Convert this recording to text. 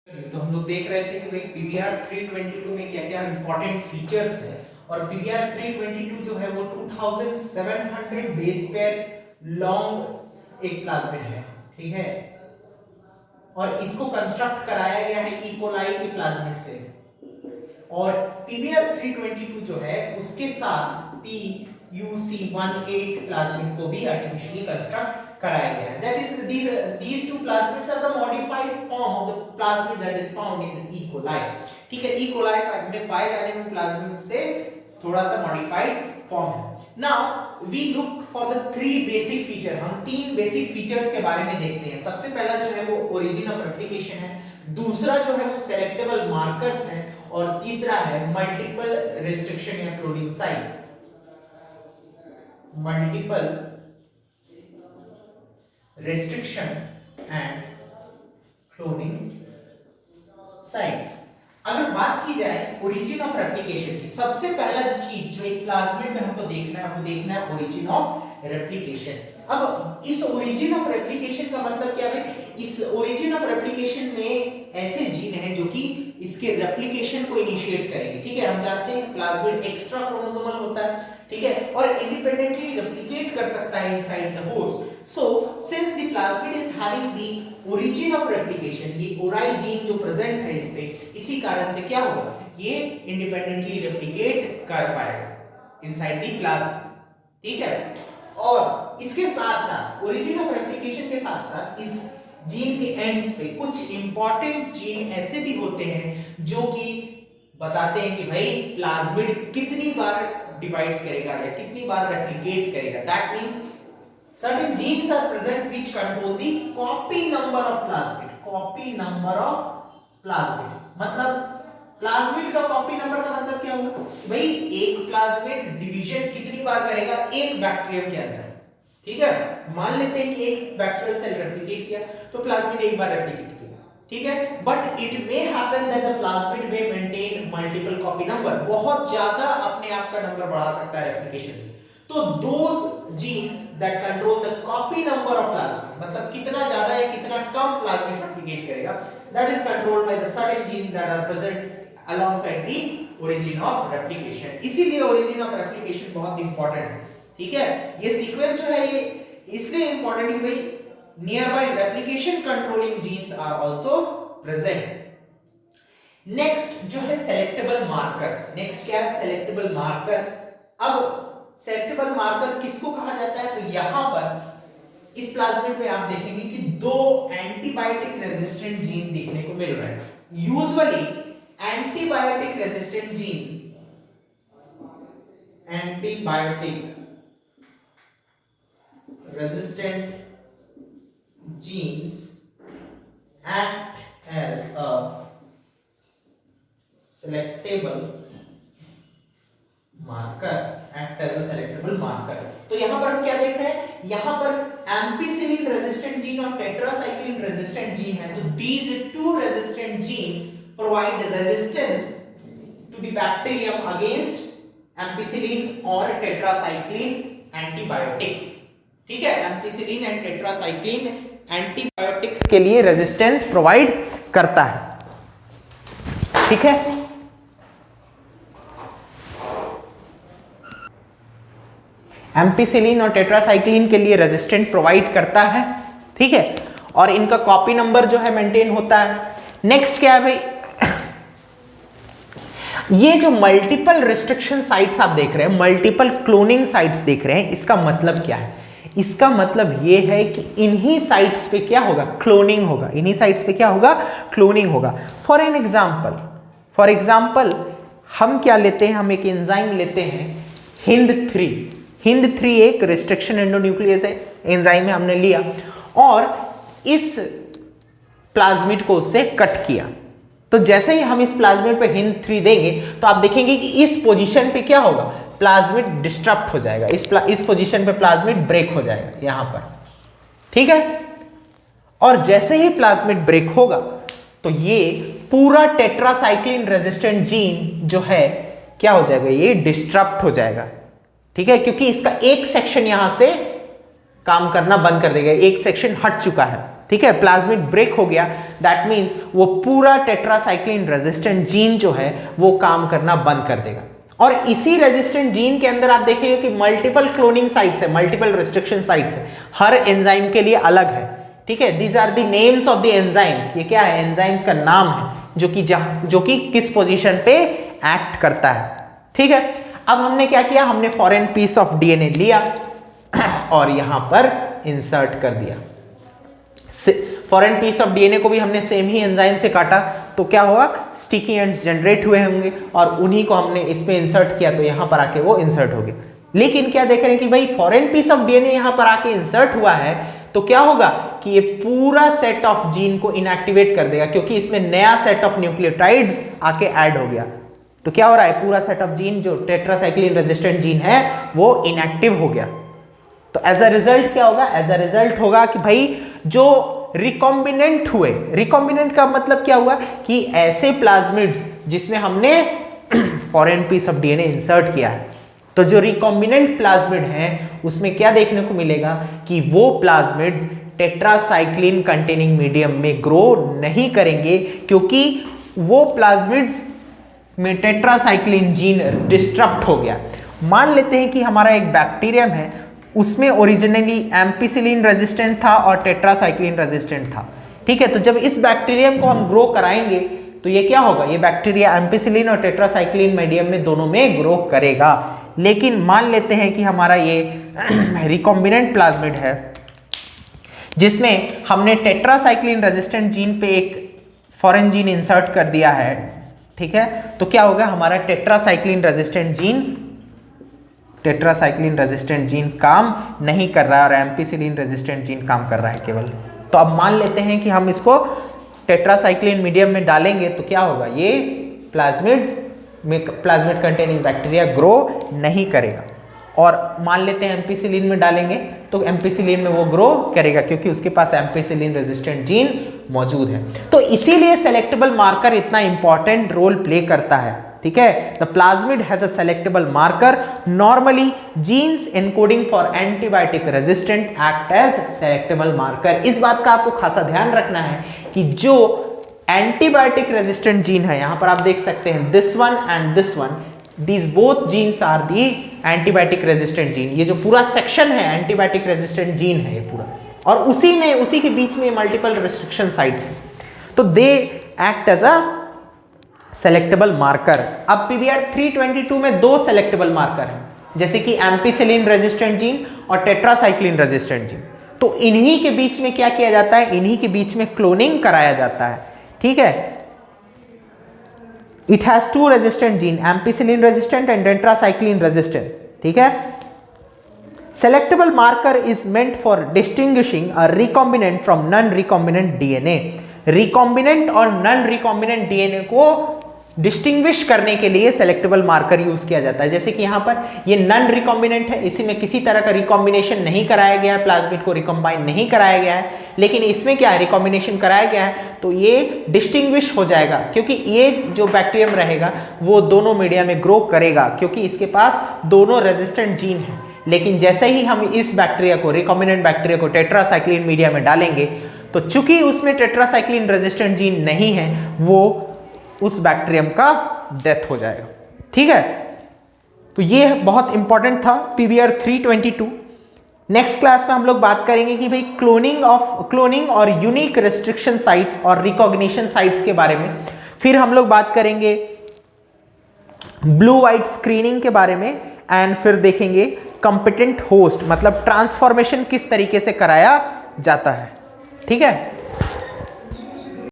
तो हम लोग देख रहे थे कि भाई पीवीआर 322 में क्या क्या इंपॉर्टेंट फीचर्स है और पीवीआर 322 जो है वो 2700 बेस पेयर लॉन्ग एक प्लाज्मिड है, ठीक है, और इसको कंस्ट्रक्ट कराया गया है इकोलाई के प्लाज्मिड से। और पीवीआर 322 जो है उसके साथ PuC18 प्लाज्मिड को भी आर्टिफिशियली कंस्ट्रक्ट कराया गया है। That is these two plasmids are the modified form of the plasmid that is found in the E. coli। ठीक है, E. coli में पाए जाने वाले प्लाज्मिड से थोड़ा सा मॉडिफाइड फॉर्म है। Now we look for the three basic feature। हम तीन बेसिक फीचर्स के बारे में देखते हैं। सबसे पहला जो है वो ओरिजिन ऑफ रेप्लिकेशन है, दूसरा जो है वो सेलेक्टेबल मार्कर्स है, और तीसरा है मल्टीपल रिस्ट्रिक्शन या cloning site. Multiple restriction and cloning sites। अगर बात की जाए ओरिजिन ऑफ रेप्लिकेशन की, सबसे पहला जो चीज जो एक प्लाज्मिड में हमको देखना है वो देखना है ओरिजिन ऑफ रेप्लिकेशन। अब इस ओरिजिन ऑफ रेप्लिकेशन का मतलब क्या है? इस ओरिजिन ऑफ रेप्लिकेशन में ऐसे जीन हैं जो कि इसके रेप्लिकेशन को इनिशिएट करेंगे, ठीक है। हम जानते हैं प्लाज्मिड एक्स्ट्रा क्रोमोसोमल होता है, ठीक है, और इंडिपेंडेंटली रेप्लिकेट कर सकता है inside the host. So since the plasmid is having the origin of replication, ये ओराई जीन जो प्रेजेंट है इस पे, इसी कारण से क्या होगा, ये इंडिपेंडेंटली रेप्लिकेट कर पाएगा इनसाइड द प्लाज्मिड, ठीक है। और इसके साथ साथ ओरिजिन ऑफ रेप्लिकेशन के साथ साथ इस जीन के एंड्स पे कुछ इंपॉर्टेंट जीन ऐसे भी होते हैं जो कि बताते हैं कि भाई प्लाज्मिड कितनी बार डिवाइड करेगा या कितनी बार रेप्लिकेट करेगा। That means certain genes are present which control the copy number of plasmid। copy number of plasmid मतलब प्लाज्मिड का कॉपी नंबर का मतलब क्या होगा भाई, एक प्लाज्मिड डिवीजन कितनी बार करेगा एक बैक्टीरियम के अंदर, ठीक है। मान लेते हैं कि एक बैक्टीरियल सेल रेप्लिकेट किया तो प्लाज्मिड एक बार रेप्लिकेट किया, ठीक है, but it may happen that the plasmid may maintain multiple copy number, बहुत ज्यादा अपने आप का नंबर बढ़ा सकता है रेप्लिकेशन से। तो those genes that control the copy number of plasmid, मतलब कितना ज्यादा या कितना कम प्लाज्मिड रेप्लिकेट करेगा, that is controlled by the certain genes that are present alongside the origin of replication। इसीलिए origin of replication बहुत इंपॉर्टेंट है, ठीक है। ये सीक्वेंस जो है ये इसलिए इंपॉर्टेंट है कि भाई nearby replication controlling genes are also present. Next जो है सेलेक्टेबल मार्कर। नेक्स्ट क्या है? Selectable marker. अब सेलेक्टेबल मार्कर किसको कहा जाता है? तो यहां पर इस प्लाज्मिड में आप देखेंगे कि दो एंटीबायोटिक रेजिस्टेंट जीन देखने को मिल रहे हैं। Usually antibiotic resistant genes act as a selectable marker। तो यहां पर हम क्या देख रहे हैं? यहां पर एम्पिसिलिन रेजिस्टेंट जीन और टेट्रासाइक्लिन रेजिस्टेंट जीन है। तो these two resistant gene provide resistance to the bacterium against ampicillin और tetracycline antibiotics, ठीक है। एम्पिसिलिन एंड टेट्रासाइक्लिन एंटीबायोटिक्स के लिए रेजिस्टेंस प्रोवाइड करता है, ठीक है। एम्पिसिलिन और टेट्रासाइक्लिन के लिए रेजिस्टेंट प्रोवाइड करता है, ठीक है, और इनका कॉपी नंबर जो है मेंटेन होता है। नेक्स्ट क्या है भाई, ये जो मल्टीपल रिस्ट्रिक्शन साइट्स आप देख रहे हैं, मल्टीपल क्लोनिंग साइट्स देख रहे हैं, इसका मतलब क्या है? इसका मतलब ये है कि इन्हीं साइट्स पे क्या होगा? क्लोनिंग होगा। इन्हीं साइट्स पे क्या होगा? क्लोनिंग होगा। फॉर एग्जाम्पल हम क्या लेते हैं? हम एक एंजाइम लेते हैं HindIII। HindIII एक रिस्ट्रिक्शन एंडोन्यूक्लियस है, एंजाइम में हमने लिया और इस प्लाज्मिड को उससे कट किया। तो जैसे ही हम इस प्लाज्मिड पे HindIII देंगे तो आप देखेंगे कि इस पोजीशन पे क्या होगा? प्लाज्मिड डिस्टर्ब हो जाएगा, इस पोजीशन पे प्लाज्मिड ब्रेक हो जाएगा यहां पर, ठीक है। और जैसे ही प्लाज्मिड ब्रेक होगा तो ये पूरा टेट्रासाइक्लिन रेजिस्टेंट जीन जो है क्या हो जाएगा? ये डिस्टर्ब हो जाएगा, ठीक है, क्योंकि इसका एक सेक्शन यहां से काम करना बंद कर देगा, एक सेक्शन हट चुका है, ठीक है, प्लाज्मिड ब्रेक हो गया, दैट मीन्स वो पूरा टेट्रासाइक्लिन रेजिस्टेंट जीन जो है वो काम करना बंद कर देगा। और इसी रेजिस्टेंट जीन के अंदर आप देखिए कि मल्टीपल क्लोनिंग साइट्स है, मल्टीपल रिस्ट्रिक्शन साइट्स है, हर एंजाइम के लिए अलग है। ठीक है, these are the names of the enzymes. ये क्या है, एंजाइम्स का नाम है जो कि किस पोजीशन पे एक्ट करता है। ठीक है, अब हमने क्या किया, हमने फॉरेन पीस ऑफ डीएनए लिया और यहां पर इंसर्ट कर दिया। फॉरेन पीस ऑफ डीएनए को भी हमने सेम ही एंजाइम से काटा, तो क्या हुआ, स्टिकी एंड्स जनरेट हुए होंगे और उन्हीं को हमने इस पे इंसर्ट किया, तो यहां पर आके वो इंसर्ट हो गए। लेकिन क्या देख रहे हैं कि भाई फॉरेन पीस ऑफ डीएनए यहां पर आके इंसर्ट हुआ है, तो क्या होगा कि ये पूरा सेट ऑफ जीन को इनएक्टिवेट कर देगा, क्योंकि इसमें नया सेट ऑफ न्यूक्लियोटाइड्स आके ऐड हो गया। तो क्या हो रहा है, पूरा सेट ऑफ जीन जो टेट्रासाइक्लिन रेजिस्टेंट जीन है वो इनएक्टिव हो गया। तो एज अ रिजल्ट क्या होगा, एज अ रिजल्ट होगा कि भाई जो रिकॉम्बिनेंट हुए, रिकॉम्बिनेंट का मतलब क्या हुआ कि ऐसे प्लाज्मिड्स जिसमें हमने foreign piece of DNA insert किया है, तो जो रिकॉम्बिनेंट प्लाज्मिड हैं उसमें क्या देखने को मिलेगा कि वो प्लाज्मिड्स टेट्रासाइक्लिन कंटेनिंग मीडियम में ग्रो नहीं करेंगे, क्योंकि वो प्लाज्मिड्स में टेट्रासाइक्लिन जीन डिस्टरप्ट हो गया। मान लेते हैं कि हमारा एक बैक्टीरियम है, उसमें ओरिजिनली एम्पिसिलिन रेजिस्टेंट था और टेट्रासाइक्लिन रेजिस्टेंट था। ठीक है, तो जब इस बैक्टीरियम को हम ग्रो कराएंगे तो ये क्या होगा, ये बैक्टीरिया एम्पिसिलिन और टेट्रासाइक्लिन मीडियम में दोनों में ग्रो करेगा। लेकिन मान लेते हैं कि हमारा ये रिकॉम्बिनेंट प्लाज्मिड है जिसमें हमने टेट्रासाइक्लिन रेजिस्टेंट जीन पे एक फॉरेन जीन इंसर्ट कर दिया है। ठीक है, तो क्या होगा, हमारा टेट्रासाइक्लिन रेजिस्टेंट जीन काम नहीं कर रहा है और एम्पिसिलिन रेजिस्टेंट जीन काम कर रहा है केवल। तो अब मान लेते हैं कि हम इसको टेट्रासाइक्लिन मीडियम में डालेंगे, तो क्या होगा, ये प्लाज्मिड कंटेनिंग बैक्टीरिया ग्रो नहीं करेगा। और मान लेते हैं एम्पिसिलिन में डालेंगे तो एम्पिसिलिन में वो ग्रो करेगा, क्योंकि उसके पास एम्पिसिलिन रेजिस्टेंट जीन मौजूद है। तो इसीलिए सेलेक्टेबल मार्कर इतना इंपॉर्टेंट रोल प्ले करता है। ठीक है, the plasmid has a selectable marker, normally genes encoding for antibiotic resistant act as selectable marker. इस बात का आपको खासा ध्यान रखना है कि जो एंटीबायोटिक रेजिस्टेंट जीन है, यहां पर आप देख सकते हैं this one and this one, these both genes are the antibiotic resistant gene। ये जो पूरा सेक्शन है एंटीबायोटिक रेजिस्टेंट जीन है ये पूरा, और उसी के बीच में मल्टीपल रिस्ट्रिक्शन साइट्स हैं, तो they act as a selectable marker. अब PBR 322 में दो सेलेक्टेबल मार्कर हैं, जैसे कि एम्पिसिलिन रेजिस्टेंट जीन और टेट्रासाइक्लिन रेजिस्टेंट जीन। तो इन्हीं के बीच में क्या किया जाता है, इन्हीं के बीच में क्लोनिंग कराया जाता है। ठीक है, it has two resistant gene, ampicillin resistant and tetracycline resistant। ठीक है, selectable marker is meant for distinguishing a recombinant from non-recombinant DNA। recombinant और non-recombinant DNA को डिस्टिंग्विश करने के लिए सेलेक्टेबल मार्कर यूज किया जाता है। जैसे कि यहाँ पर ये नॉन रिकॉम्बिनेंट है, इसी में किसी तरह का रिकॉम्बिनेशन नहीं कराया गया है, प्लाज्मिड को रिकॉम्बाइन नहीं कराया गया है, लेकिन इसमें क्या है, रिकॉम्बिनेशन कराया गया है, तो ये डिस्टिंग्विश हो जाएगा, क्योंकि ये जो बैक्टीरियम रहेगा वो दोनों मीडिया में ग्रो करेगा, क्योंकि इसके पास दोनों रेजिस्टेंट जीन है। लेकिन जैसे ही हम इस बैक्टीरिया को, रिकॉम्बिनेंट बैक्टीरिया को टेट्रासाइक्लिन मीडिया में डालेंगे, तो चूंकि उसमें टेट्रासाइक्लिन रेजिस्टेंट जीन नहीं है, वो उस बैक्टीरियम का डेथ हो जाएगा। ठीक है, तो ये बहुत इंपॉर्टेंट था PBR 322। नेक्स्ट क्लास में हम लोग बात करेंगे कि भाई क्लोनिंग और यूनिक रेस्ट्रिक्शन साइट्स और रिकॉग्निशन साइट्स के बारे में। फिर हम लोग बात करेंगे ब्लू व्हाइट स्क्रीनिंग के बारे में, एंड फिर देखेंगे कंपिटेंट होस्ट, मतलब ट्रांसफॉर्मेशन किस तरीके से कराया जाता है। ठीक है।